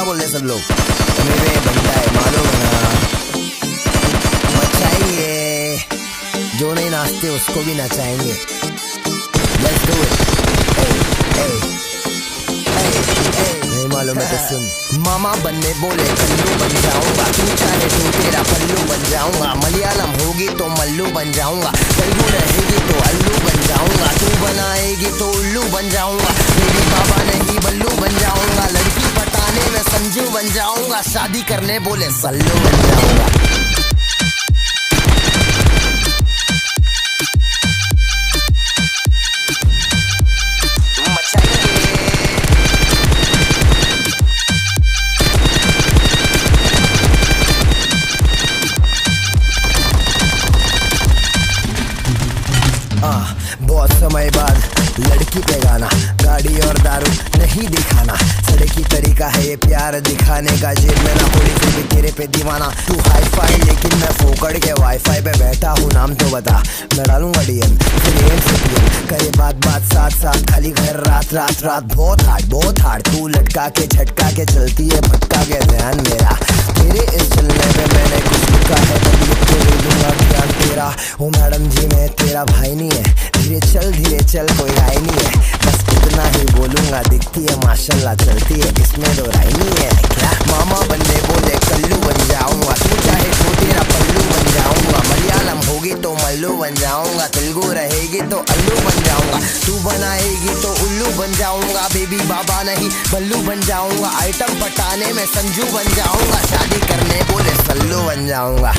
क्या बोल रहे सब लोग? मेरे बनता है मालूम है ना, मचाइए, जो नहीं नाचते उसको भी नचाएंगे। Let's do it. नहीं मालूम है तो सुन। मामा बनने बोले कल्लू बन जाऊंगा, तू चाहे तू तेरा पल्लू बन जाऊंगा। मलयालम होगी तो मल्लू बन जाऊंगा, तेलुगु रहेगी तो अल्लू बन जाऊंगा। तू बनाएगी तो उल्लू बन जाऊंगा, मेरी बाबा नहीं बल्लू बन जाऊंगा। लड़की पटाने में संजू बन जाऊंगा, शादी करने बोले सल्लू बन जाऊंगा। बहुत समय बाद लड़की पे गाना, गाड़ी और दारू नहीं दिखाना। सड़की तरीका है ये प्यार दिखाने का, जेब में ना थोड़ी फिर भी तेरे पे दीवाना। तू हाई फाई लेकिन मैं फोकड़ के वाईफाई पे बैठा हूँ, नाम तो बता, मैं डालूंगा डीएम फिर एम से पीएम। करे बात साथ साथ खाली घर रात रात रात। बहुत हार्ड तू लटका के झटका के चलती है, भटका के ध्यान मेरा। तेरे इस चलने पे मैंने कुछ लिखा है, तभी तो ले लूंगा ध्यान तेरा। ओ मैडम जी मैं तेरा भाई नहीं है, धीरे चल कोई राय नहीं है। बस इतना ही बोलूंगा, दिखती है माशाल्लाह चलती है, इसमें दो राय नहीं है क्या? मामा बनने बोले कल्लू बन जाऊंगा, तू चाहे तो तेरा पल्लू बन जाऊंगा। मलयालम होगी तो मल्लू बन जाऊंगा, तेलुगु रहेगी तो अल्लू बन जाऊंगा। तू बनाएगी तो उल्लू बन जाऊंगा, बेबी बाबा नहीं बल्लू बन जाऊंगा। आइटम पटाने में संजू बन जाऊंगा, शादी करने बोले सल्लू बन जाऊंगा।